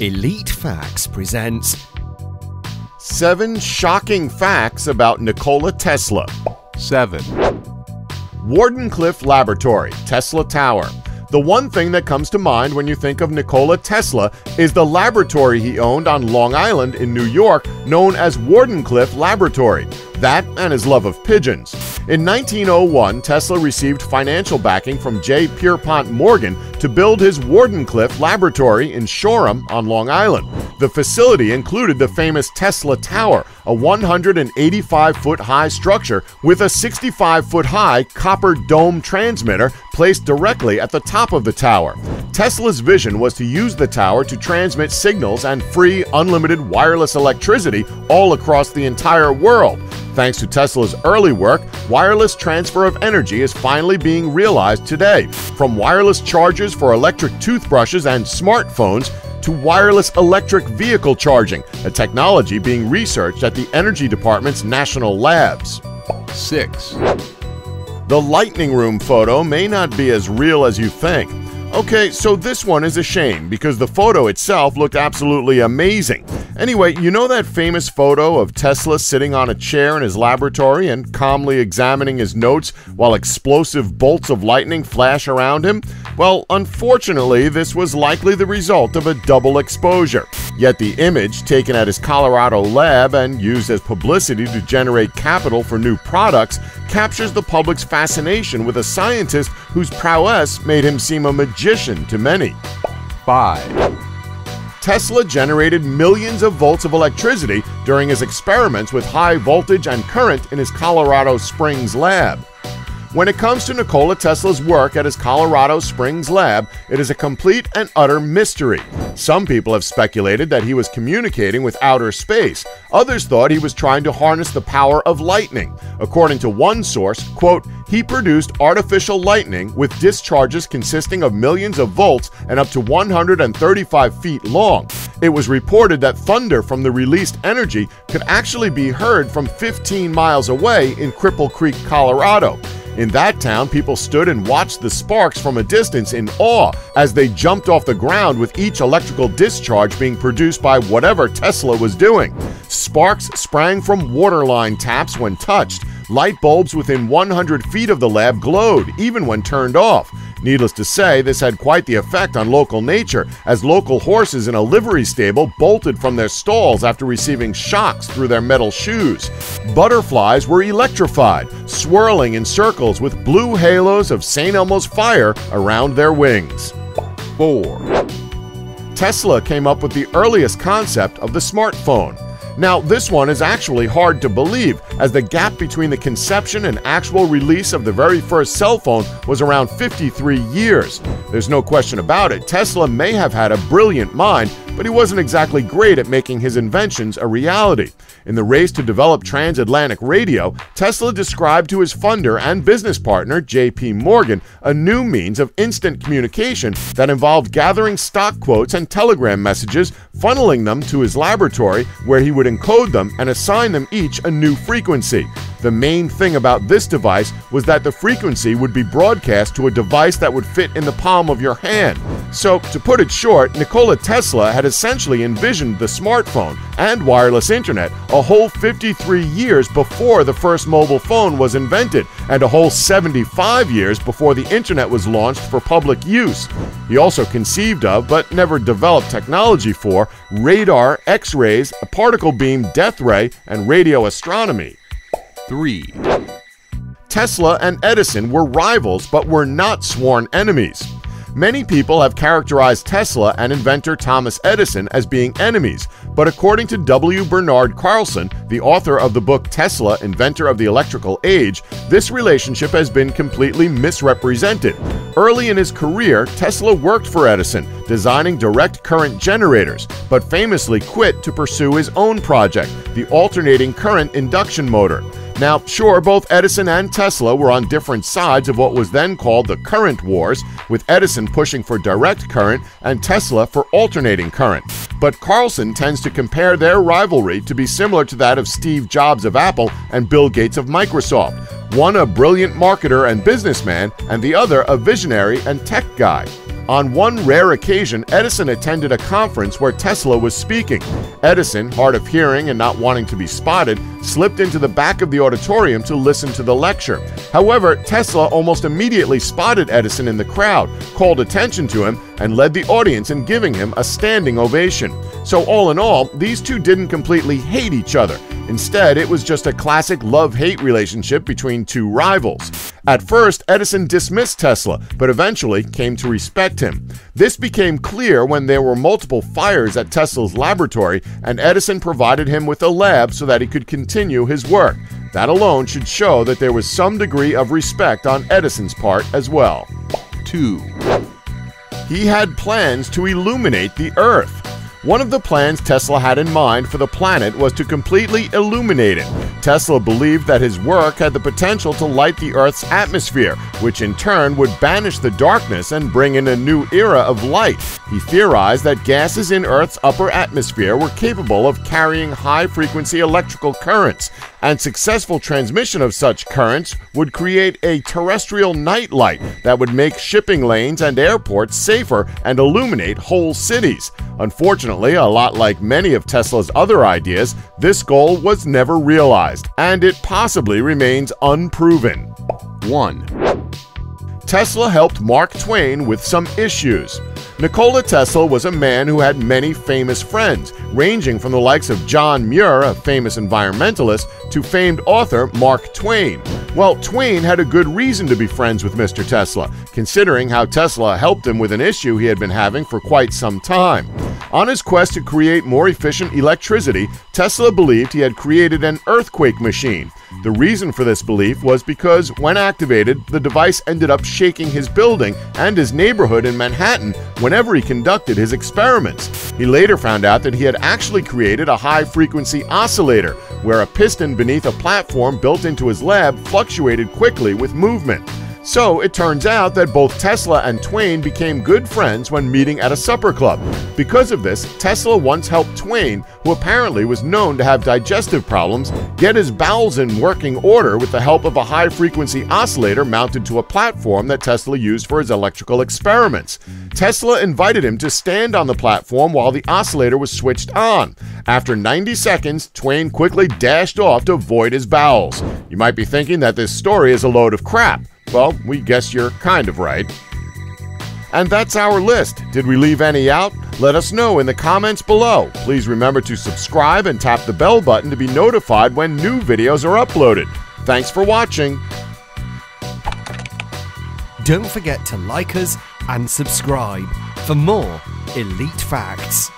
Elite Facts presents 7 shocking facts about Nikola Tesla. 7. Wardenclyffe Laboratory, Tesla Tower. The one thing that comes to mind when you think of Nikola Tesla is the laboratory he owned on Long Island in New York, known as Wardenclyffe Laboratory. That and his love of pigeons. In 1901, Tesla received financial backing from J. Pierpont Morgan to build his Wardenclyffe Laboratory in Shoreham on Long Island. The facility included the famous Tesla Tower, a 185-foot-high structure with a 65-foot-high copper dome transmitter placed directly at the top of the tower. Tesla's vision was to use the tower to transmit signals and free, unlimited wireless electricity all across the entire world. Thanks to Tesla's early work, wireless transfer of energy is finally being realized today, from wireless chargers for electric toothbrushes and smartphones to wireless electric vehicle charging, a technology being researched at the Energy Department's national labs. 6. The lightning room photo may not be as real as you think. Okay, so this one is a shame because the photo itself looked absolutely amazing. Anyway, you know that famous photo of Tesla sitting on a chair in his laboratory and calmly examining his notes while explosive bolts of lightning flash around him? Well, unfortunately, this was likely the result of a double exposure. Yet the image, taken at his Colorado lab and used as publicity to generate capital for new products, captures the public's fascination with a scientist whose prowess made him seem a magician to many. 5. Tesla generated millions of volts of electricity during his experiments with high voltage and current in his Colorado Springs lab. When it comes to Nikola Tesla's work at his Colorado Springs lab, it is a complete and utter mystery. Some people have speculated that he was communicating with outer space. Others thought he was trying to harness the power of lightning. According to one source, quote, he produced artificial lightning with discharges consisting of millions of volts and up to 135 feet long. It was reported that thunder from the released energy could actually be heard from 15 miles away in Cripple Creek, Colorado. In that town, people stood and watched the sparks from a distance in awe as they jumped off the ground with each electrical discharge being produced by whatever Tesla was doing. Sparks sprang from waterline taps when touched. Light bulbs within 100 feet of the lab glowed, even when turned off. Needless to say, this had quite the effect on local nature, as local horses in a livery stable bolted from their stalls after receiving shocks through their metal shoes. Butterflies were electrified, swirling in circles with blue halos of St. Elmo's fire around their wings. 4. Tesla came up with the earliest concept of the smartphone. Now, this one is actually hard to believe, as the gap between the conception and actual release of the very first cell phone was around 53 years. There's no question about it, Tesla may have had a brilliant mind, but he wasn't exactly great at making his inventions a reality. In the race to develop transatlantic radio, Tesla described to his funder and business partner, J.P. Morgan, a new means of instant communication that involved gathering stock quotes and telegram messages, funneling them to his laboratory, where he would encode them and assign them each a new frequency. The main thing about this device was that the frequency would be broadcast to a device that would fit in the palm of your hand. So, to put it short, Nikola Tesla had essentially envisioned the smartphone and wireless internet a whole 53 years before the first mobile phone was invented, and a whole 75 years before the internet was launched for public use. He also conceived of, but never developed technology for, radar, X-rays, a particle beam death ray, and radio astronomy. 3. Tesla and Edison were rivals but were not sworn enemies. Many people have characterized Tesla and inventor Thomas Edison as being enemies, but according to W. Bernard Carlson, the author of the book Tesla, Inventor of the Electrical Age, this relationship has been completely misrepresented. Early in his career, Tesla worked for Edison, designing direct current generators, but famously quit to pursue his own project, the alternating current induction motor. Now, sure, both Edison and Tesla were on different sides of what was then called the current wars, with Edison pushing for direct current and Tesla for alternating current. But Carlson tends to compare their rivalry to be similar to that of Steve Jobs of Apple and Bill Gates of Microsoft, one a brilliant marketer and businessman, and the other a visionary and tech guy. On one rare occasion, Edison attended a conference where Tesla was speaking. Edison, hard of hearing and not wanting to be spotted, slipped into the back of the auditorium to listen to the lecture. However, Tesla almost immediately spotted Edison in the crowd, called attention to him, and led the audience in giving him a standing ovation. So all in all, these two didn't completely hate each other. Instead, it was just a classic love-hate relationship between two rivals. At first, Edison dismissed Tesla, but eventually came to respect him. This became clear when there were multiple fires at Tesla's laboratory, and Edison provided him with a lab so that he could continue his work. That alone should show that there was some degree of respect on Edison's part as well. 2. He had plans to illuminate the Earth. One of the plans Tesla had in mind for the planet was to completely illuminate it. Tesla believed that his work had the potential to light the Earth's atmosphere, which in turn would banish the darkness and bring in a new era of light. He theorized that gases in Earth's upper atmosphere were capable of carrying high-frequency electrical currents, and successful transmission of such currents would create a terrestrial night light that would make shipping lanes and airports safer and illuminate whole cities. Unfortunately, a lot like many of Tesla's other ideas, this goal was never realized, and it possibly remains unproven. 1. Tesla helped Mark Twain with some issues. Nikola Tesla was a man who had many famous friends, ranging from the likes of John Muir, a famous environmentalist, to famed author Mark Twain. Well, Twain had a good reason to be friends with Mr. Tesla, considering how Tesla helped him with an issue he had been having for quite some time. On his quest to create more efficient electricity, Tesla believed he had created an earthquake machine. The reason for this belief was because, when activated, the device ended up shaking his building and his neighborhood in Manhattan whenever he conducted his experiments. He later found out that he had actually created a high-frequency oscillator, where a piston beneath a platform built into his lab fluctuated quickly with movement. So it turns out that both Tesla and Twain became good friends when meeting at a supper club. Because of this, Tesla once helped Twain, who apparently was known to have digestive problems, get his bowels in working order with the help of a high-frequency oscillator mounted to a platform that Tesla used for his electrical experiments. Tesla invited him to stand on the platform while the oscillator was switched on. After 90 seconds, Twain quickly dashed off to void his bowels. You might be thinking that this story is a load of crap. Well, we guess you're kind of right. And that's our list. Did we leave any out? Let us know in the comments below. Please remember to subscribe and tap the bell button to be notified when new videos are uploaded. Thanks for watching. Don't forget to like us and subscribe for more Elite Facts.